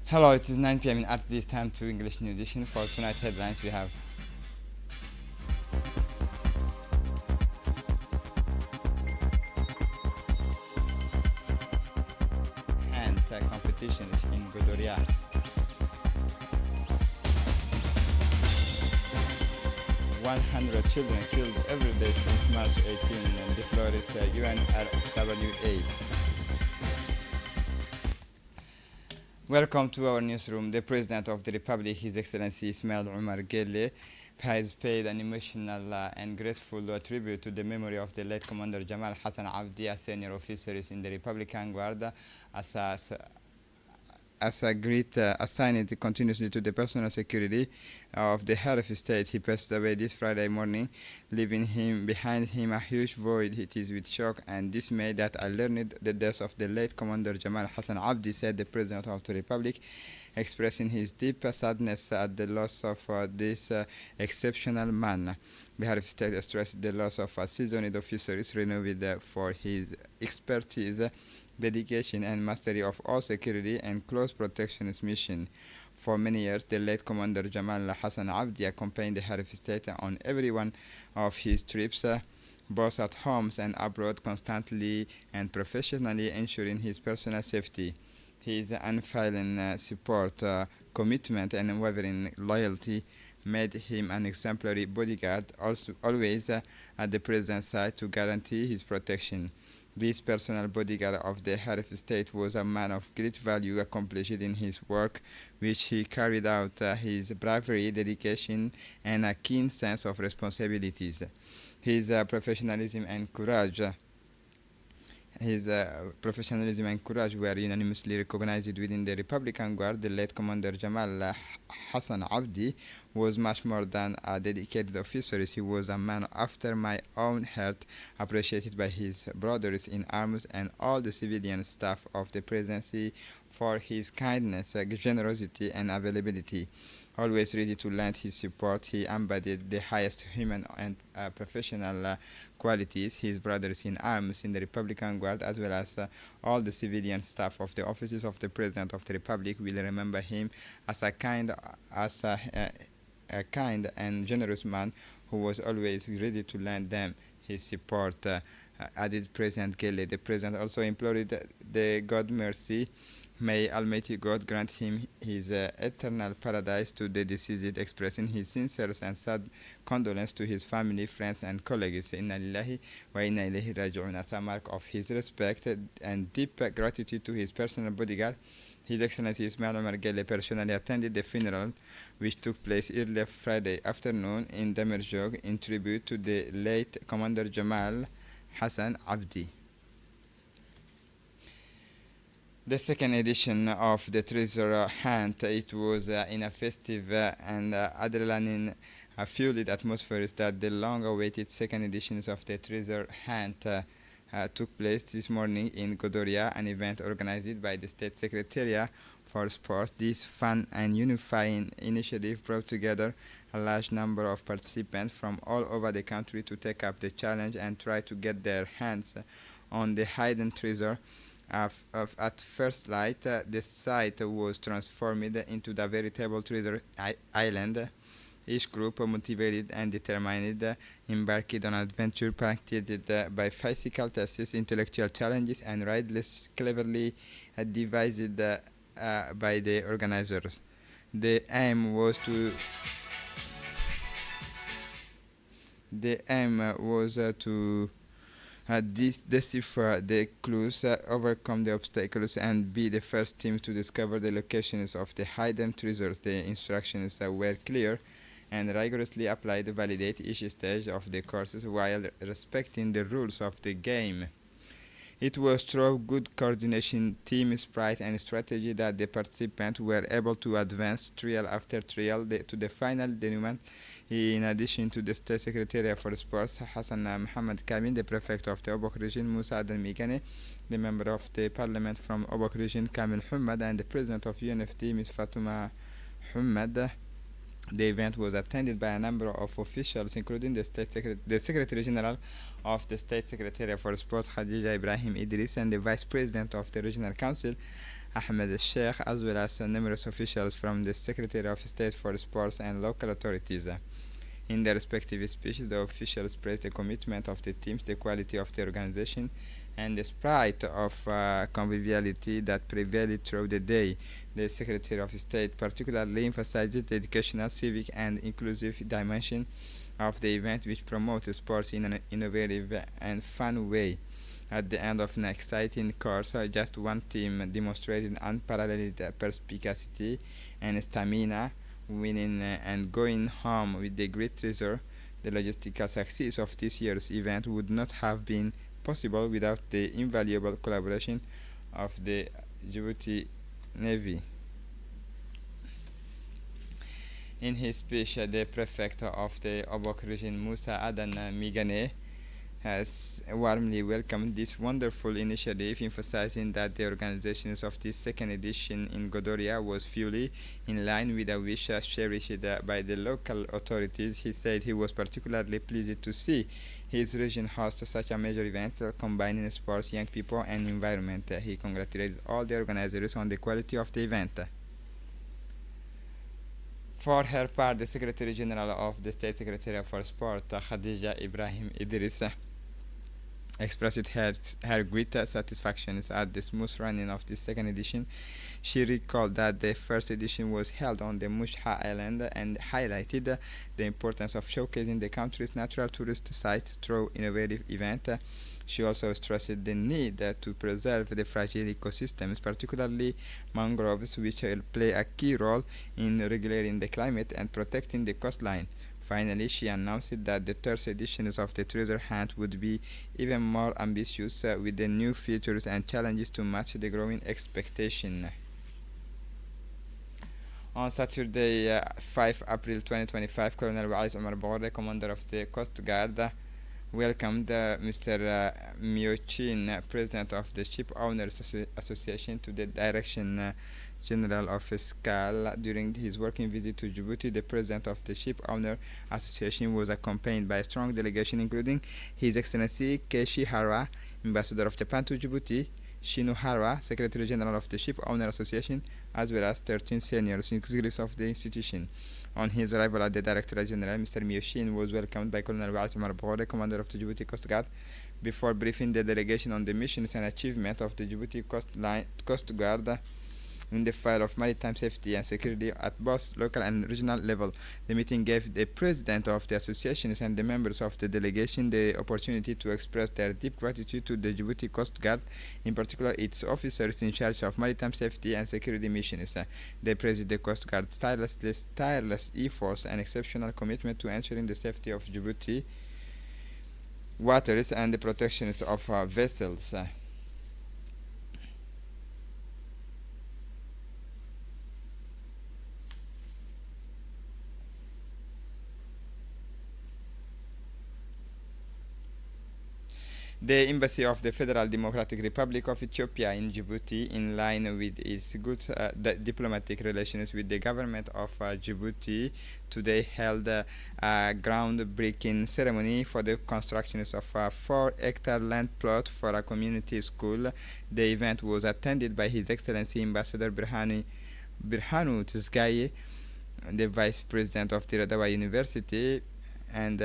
Hello, it is 9 p.m. in Art. This time to English New Edition. For tonight's headlines, we have hand competitions in Godoria. 100 children killed every day since March 18 and deplores UNRWA. Welcome to our newsroom. The President of the Republic, His Excellency Ismail Omar Guelleh, has paid an emotional and grateful tribute to the memory of the late Commander Jamal Hassan Abdi, a senior officer in the Republican Guard, as a as a great assigned continuously to the personal security of the head of state. He passed away this Friday morning, leaving him behind him a huge void. It is with shock and dismay that I learned the death of the late Commander Jamal Hassan Abdi, said the President of the Republic, expressing his deep sadness at the loss of this exceptional man. The head of state stressed the loss of a seasoned officer renowned for his expertise, dedication and mastery of all security and close protectionist mission. For many years, the late Commander Jamal Hassan Abdi accompanied the head of state on every one of his trips, both at homes and abroad, constantly and professionally ensuring his personal safety. His unfailing support, commitment, and unwavering loyalty made him an exemplary bodyguard, also always at the President's side to guarantee his protection. This personal bodyguard of the head of state was a man of great value, accomplished in his work, which he carried out his bravery, dedication, and a keen sense of responsibilities. His professionalism and courage were unanimously recognized within the Republican Guard. The late Commander Jamal Hassan Abdi was much more than a dedicated officer. He was a man after my own heart, appreciated by his brothers in arms and all the civilian staff of the presidency for his kindness, generosity, and availability. Always ready to lend his support, he embodied the highest human and professional qualities. His brothers in arms in the Republican Guard, as well as all the civilian staff of the offices of the President of the Republic, will remember him as a kind and generous man who was always ready to lend them his support. Added President Guelleh. The President also implored the God mercy. May Almighty God grant him his eternal paradise to the deceased, expressing his sincere and sad condolence to his family, friends, and colleagues. Inna lillahi wa inna ilayhi raji'un. As a mark of his respect and deep gratitude to his personal bodyguard, His Excellency Ismail Omar Guelleh personally attended the funeral, which took place early Friday afternoon in Damerjog in tribute to the late Commander Jamal Hassan Abdi. The second edition of the treasure hunt, it was in a festive and adrenaline-fueled atmosphere that the long-awaited second editions of the treasure hunt took place this morning in Godoria, an event organized by the State Secretariat for Sports. This fun and unifying initiative brought together a large number of participants from all over the country to take up the challenge and try to get their hands on the hidden treasure. At first light, the site was transformed into the veritable treasure island. Each group, motivated and determined, embarked on an adventure punctuated by physical tests, intellectual challenges, and rides cleverly devised by the organizers. The aim was to decipher the clues, overcome the obstacles, and be the first team to discover the locations of the hidden treasures. The instructions were clear and rigorously applied to validate each stage of the courses while respecting the rules of the game. It was through good coordination, team spirit, and strategy that the participants were able to advance trial after trial to the final denouement. In addition to the State Secretary for Sports, Hassan Mohammed Kamil, the Prefect of the Obok region, Musa Adel Migane, the Member of the Parliament from Obok region, Kamil Humad, and the President of UNFD, Ms. Fatuma Humad, The event was attended by a number of officials, including the Secretary General of the State Secretariat for Sports, Khadija Ibrahim Idris, and the Vice President of the Regional Council, Ahmed Al Sheikh, as well as numerous officials from the Secretary of State for Sports and local authorities. In their respective speeches, the officials praised the commitment of the teams, the quality of the organization, and the spirit of conviviality that prevailed throughout the day. The Secretary of State particularly emphasized the educational, civic, and inclusive dimension of the event, which promotes sports in an innovative and fun way. At the end of an exciting course, just one team demonstrated unparalleled perspicacity and stamina, winning and going home with the great treasure. The logistical success of this year's event would not have been possible without the invaluable collaboration of the Djibouti Navy. In his speech, the prefect of the Obok region, Musa Adan Migane, has warmly welcomed this wonderful initiative, emphasizing that the organization of this second edition in Godoria was fully in line with a wish cherished by the local authorities. He said he was particularly pleased to see his region host such a major event combining sports, young people, and environment. He congratulated all the organizers on the quality of the event. For her part, the Secretary General of the State Secretariat for Sport, Khadija Ibrahim Idris, expressed her great satisfaction at the smooth running of the second edition. She recalled that the first edition was held on the Mushha Island and highlighted the importance of showcasing the country's natural tourist sites through innovative events. She also stressed the need to preserve the fragile ecosystems, particularly mangroves, which play a key role in regulating the climate and protecting the coastline. Finally, she announced that the third edition of the treasure hunt would be even more ambitious, with the new features and challenges to match the growing expectation. On Saturday, 5 April 2025, Colonel Wais Omar Bore, commander of the Coast Guard, welcomed Mr. Miochin, president of the Ship Owners Association, to the Direction General of SCAL. During his working visit to Djibouti, the president of the Ship Owner Association was accompanied by a strong delegation, including His Excellency Keishi Hara, Ambassador of Japan to Djibouti, Shinu Hara, Secretary General of the Ship Owner Association, as well as 13 senior executives of the institution. On his arrival at the Directorate General, Mr. Mioshin was welcomed by Colonel Wa'at Omar Bore, commander of the Djibouti Coast Guard, before briefing the delegation on the missions and achievements of the Djibouti Coast Guard in the field of maritime safety and security at both local and regional level. The meeting gave the president of the associations and the members of the delegation the opportunity to express their deep gratitude to the Djibouti Coast Guard, in particular its officers in charge of maritime safety and security missions. They praised the Coast Guard's tireless efforts and exceptional commitment to ensuring the safety of Djibouti waters and the protections of vessels. The Embassy of the Federal Democratic Republic of Ethiopia in Djibouti, in line with its good diplomatic relations with the government of Djibouti, today held a groundbreaking ceremony for the construction of a 4-hectare land plot for a community school. The event was attended by His Excellency Ambassador Birhanu Tsgaye, the Vice President of Tiradawa University, and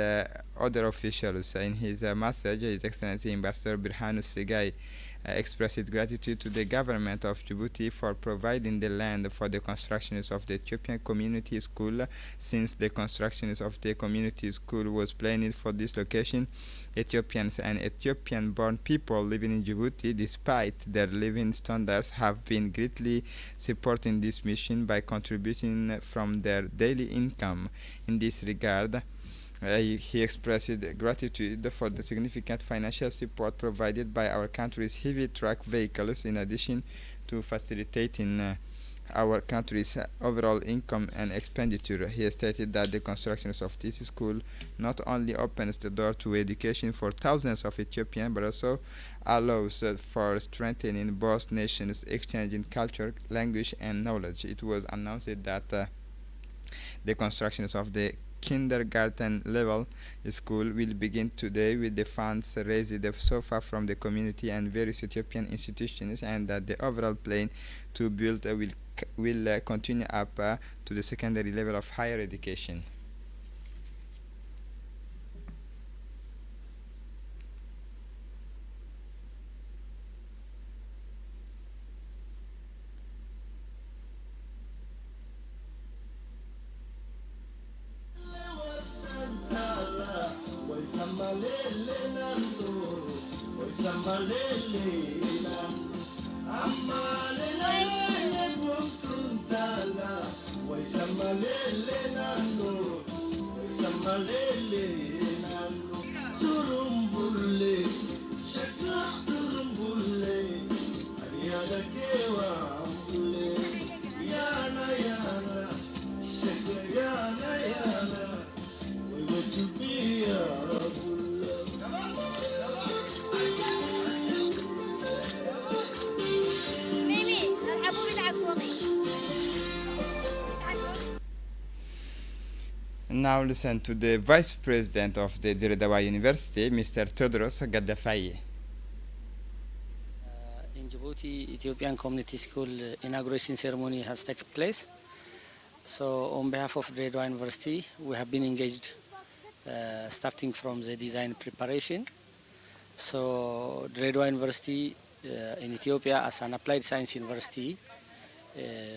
other officials. In his message, His Excellency Ambassador Birhanu Tsgaye expressed gratitude to the government of Djibouti for providing the land for the construction of the Ethiopian Community School. Since the construction of the community school was planned for this location, Ethiopians and Ethiopian-born people living in Djibouti, despite their living standards, have been greatly supporting this mission by contributing from their daily income. In this regard, he expressed gratitude for the significant financial support provided by our country's heavy truck vehicles, in addition to facilitating our country's overall income and expenditure. He stated that the construction of this school not only opens the door to education for thousands of Ethiopians, but also allows for strengthening both nations' exchange in culture, language, and knowledge. It was announced that The constructions of the kindergarten level school will begin today with the funds raised so far from the community and various Ethiopian institutions, and that the overall plan to build will continue up to the secondary level of higher education. Now listen to the Vice President of the Dirdawa University, Mr. Todros Gaddafi. In Djibouti, Ethiopian Community School inauguration ceremony has taken place. So on behalf of Dirdawa University, we have been engaged starting from the design preparation. So Dirdawa University in Ethiopia, as an applied science university,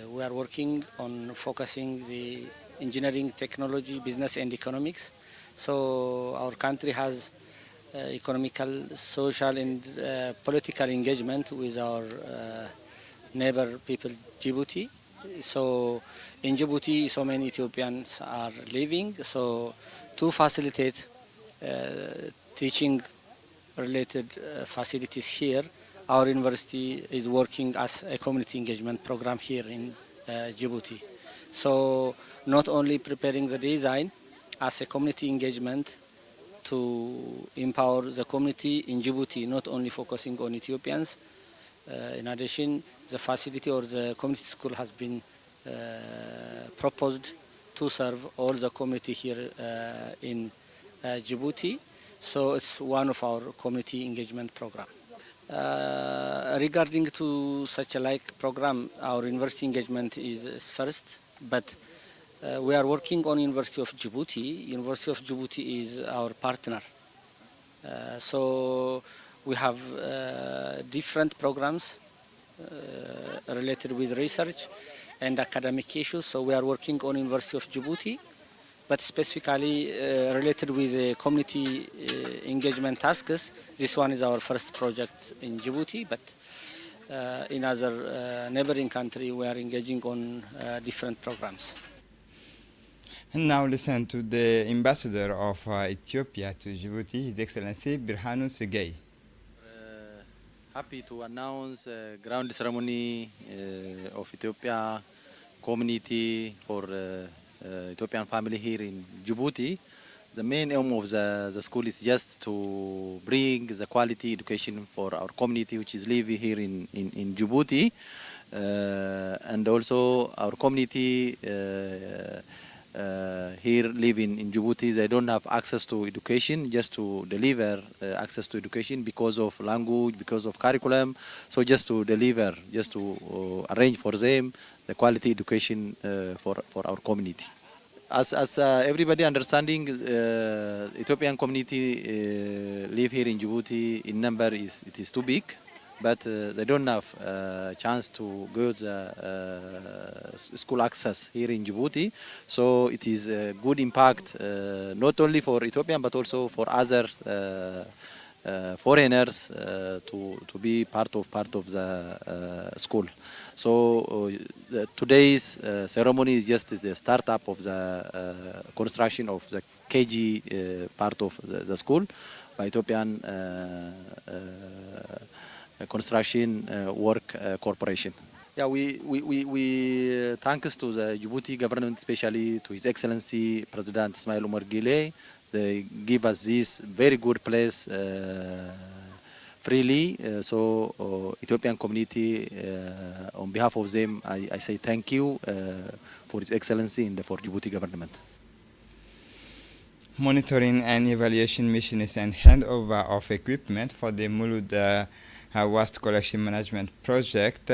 we are working on focusing the engineering, technology, business and economics. So our country has economical, social and political engagement with our neighbor people, Djibouti. So in Djibouti, so many Ethiopians are living. So to facilitate teaching related facilities here, our university is working as a community engagement program here in Djibouti. So not only preparing the design as a community engagement to empower the community in Djibouti, not only focusing on Ethiopians. In addition, the facility or the community school has been proposed to serve all the community here in Djibouti. So it's one of our community engagement program. Regarding to such a like program, our university engagement is first, but we are working on University of Djibouti. University of Djibouti is our partner. So we have different programs related with research and academic issues. So we are working on University of Djibouti, but specifically related with community engagement tasks. This one is our first project in Djibouti, but in other neighboring country we are engaging on different programs. And now listen to the ambassador of Ethiopia to Djibouti, His Excellency Birhanu Segei. Happy to announce ground ceremony of Ethiopia community for Ethiopian family here in Djibouti. The main aim of the school is just to bring the quality education for our community which is living here in Djibouti, and also our community here living in Djibouti, they don't have access to education, just to deliver access to education because of language, because of curriculum. So just to deliver, just to arrange for them the quality education for our community. As everybody understanding, Ethiopian community live here in Djibouti in number it is too big, but they don't have chance to go the school access here in Djibouti. So it is a good impact not only for Ethiopian but also for other foreigners to be part of the school. So today's ceremony is just the startup of the construction of the KG part of the school by Ethiopian Construction Work Corporation. Yeah, we thanks to the Djibouti government, especially to His Excellency President Ismail Omar Guelleh. They give us this very good place freely. Ethiopian community, on behalf of them, I say thank you for His Excellency and for Djibouti government. Monitoring and evaluation missions and handover of equipment for the Mulud Waste Collection Management Project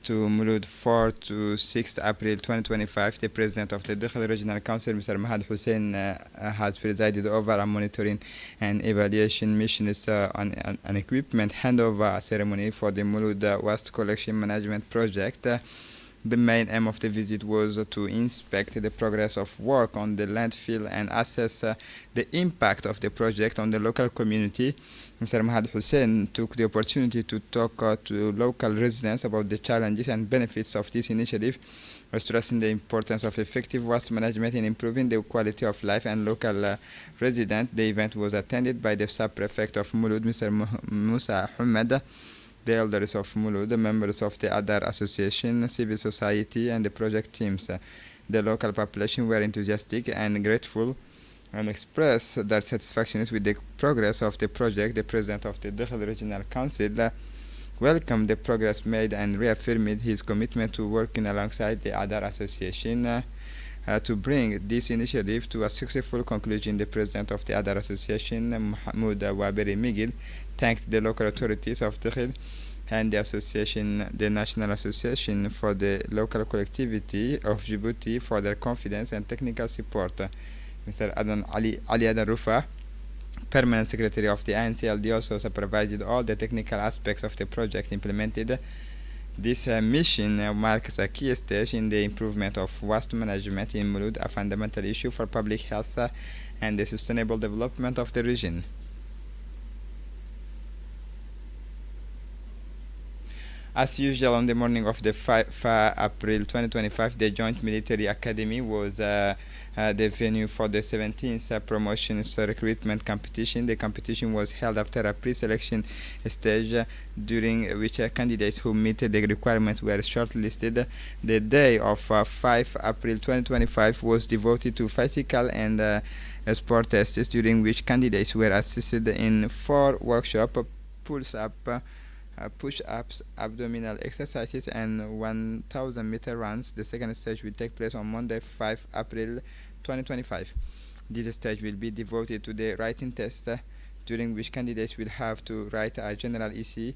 to Mulud 4 to 6 April 2025. The President of the Dakhil Regional Council, Mr. Mahad Hussein, has presided over a monitoring and evaluation missions on an equipment handover ceremony for the Mulud Waste Collection Management Project. The main aim of the visit was to inspect the progress of work on the landfill and assess the impact of the project on the local community. Mr. Mahad Hussein took the opportunity to talk to local residents about the challenges and benefits of this initiative, stressing the importance of effective waste management in improving the quality of life and local residents. The event was attended by the sub-prefect of Mulud, Mr. Musa Ahmed, the elders of Mulud, the members of the Adar Association, civil society, and the project teams. The local population were enthusiastic and grateful and expressed their satisfaction with the progress of the project. The president of the Dakhil Regional Council welcomed the progress made and reaffirmed his commitment to working alongside the Adar Association to bring this initiative to a successful conclusion. The president of the Adar Association, Mahmoud Waberi Migil, thanked the local authorities of Dakhil and the National Association for the local collectivity of Djibouti for their confidence and technical support. Mr. Ali Adan Rufa, Permanent Secretary of the INCLD, also supervised all the technical aspects of the project implemented. This mission marks a key stage in the improvement of waste management in Mulud, a fundamental issue for public health and the sustainable development of the region. As usual, on the morning of the 5 April 2025, the Joint Military Academy was the venue for the 17th promotions recruitment competition. The competition was held after a pre-selection stage during which candidates who met the requirements were shortlisted. The day of 5 April 2025 was devoted to physical and sport tests, during which candidates were assisted in 4 workshops: push-ups, abdominal exercises, and 1,000-meter runs. The second stage will take place on Monday, 5 April 2025. This stage will be devoted to the writing test, during which candidates will have to write a general essay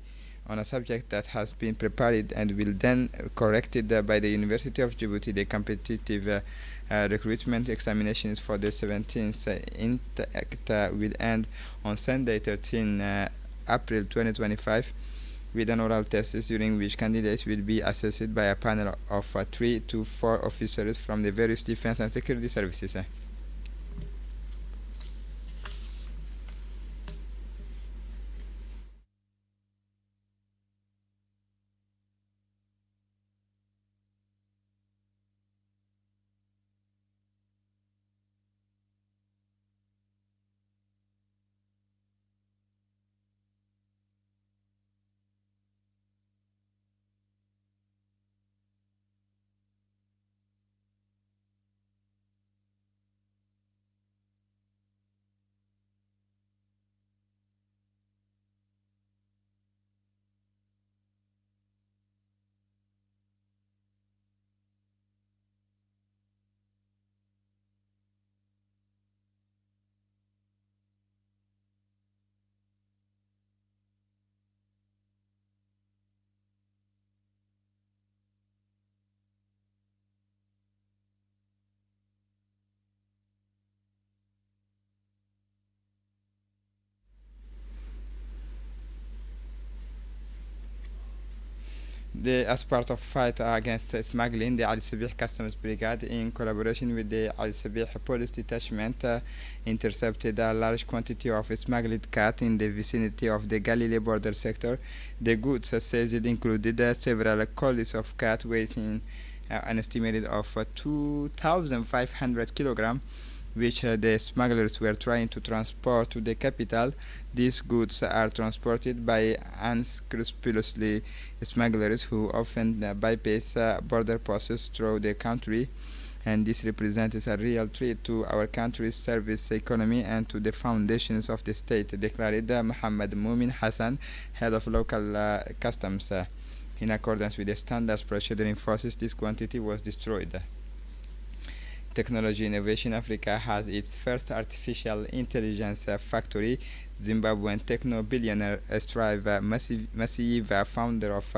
on a subject that has been prepared and will then corrected by the University of Djibouti. The competitive recruitment examinations for the 17th intake will end on Sunday, 13 April 2025. With an oral test, during which candidates will be assessed by a panel of 3 to 4 officers from the various defense and security services. As part of fight against smuggling, the Al Sabih Customs Brigade, in collaboration with the Al Sabih Police Detachment, intercepted a large quantity of smuggled cat in the vicinity of the Galilee border sector. The goods seized included several collies of cat weighing an estimated of 2,500 kilograms, which the smugglers were trying to transport to the capital. These goods are transported by unscrupulous smugglers who often bypass border posts through the country. and this represents a real threat to our country's service economy and to the foundations of the state, declared Muhammad Mumin Hassan, head of local customs. In accordance with the standards proceduring process, this quantity was destroyed. Technology Innovation Africa has its first artificial intelligence factory. Zimbabwean techno-billionaire Strive Masiyiva, founder of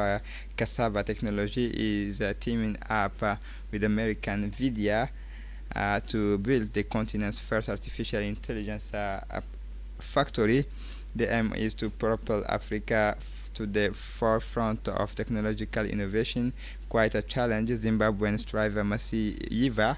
Cassava Technology, is teaming up with American Vidya to build the continent's first artificial intelligence factory. The aim is to propel Africa to the forefront of technological innovation. Quite a challenge. Zimbabwean Strive Masiyiva,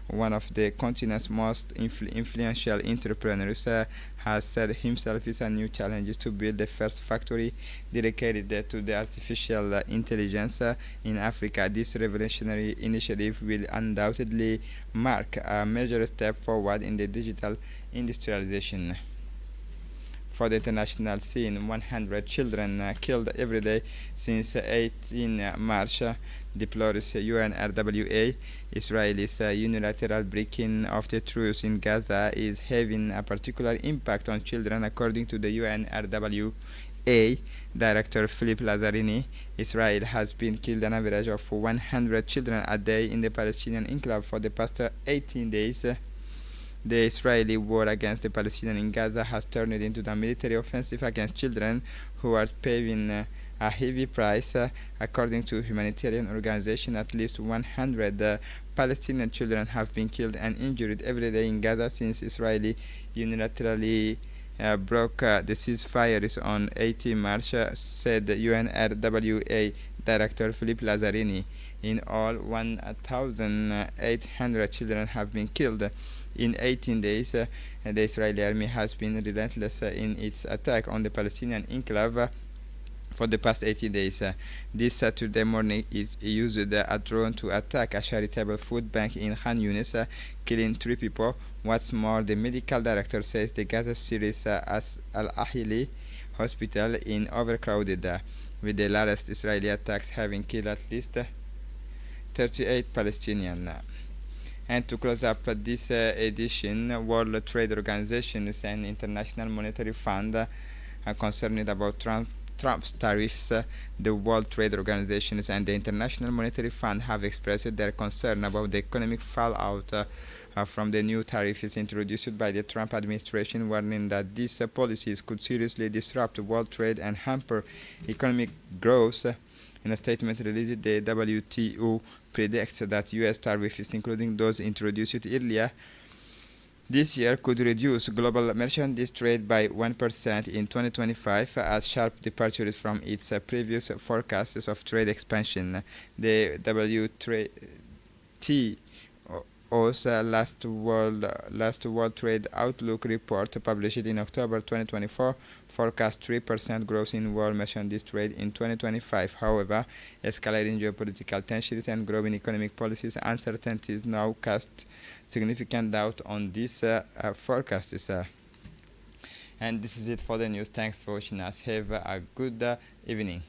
one of the continent's most influential entrepreneurs, has set himself as a new challenge to build the first factory dedicated to the artificial intelligence in Africa. This revolutionary initiative will undoubtedly mark a major step forward in the digital industrialization. For the international scene, 100 children killed every day since 18 March, deplores UNRWA. Israel's unilateral breaking of the truce in Gaza is having a particular impact on children, according to the UNRWA Director Philippe Lazzarini. Israel has been killed an average of 100 children a day in the Palestinian enclave for the past 18 days. The Israeli war against the Palestinians in Gaza has turned into a military offensive against children, who are paying a heavy price. According to humanitarian organization, at least 100 Palestinian children have been killed and injured every day in Gaza since Israeli unilaterally broke the ceasefires on 18 March, said UNRWA Director Philippe Lazzarini. In all, 1,800 children have been killed in 18 days. The Israeli army has been relentless in its attack on the Palestinian enclave for the past 18 days. This Saturday morning, it used a drone to attack a charitable food bank in Khan Yunis, killing 3 people. What's more, the medical director says the Gaza City's Al-Ahili hospital is overcrowded, with the latest Israeli attacks having killed at least 38 Palestinians. And to close up this edition, World Trade Organization and International Monetary Fund are concerned about Trump's tariffs. The World Trade Organization and the International Monetary Fund have expressed their concern about the economic fallout from the new tariffs introduced by the Trump administration, warning that these policies could seriously disrupt world trade and hamper economic growth. In a statement released, the WTO predicts that U.S. tariffs, including those introduced earlier this year, could reduce global merchandise trade by 1% in 2025, as sharp departures from its previous forecasts of trade expansion. The WTO's last World Trade Outlook report, published in October 2024, forecast 3% growth in world merchandise trade in 2025. However, escalating geopolitical tensions and growing economic policies uncertainties now cast significant doubt on these forecasts. And this is it for the news. Thanks for watching us. Have a good evening.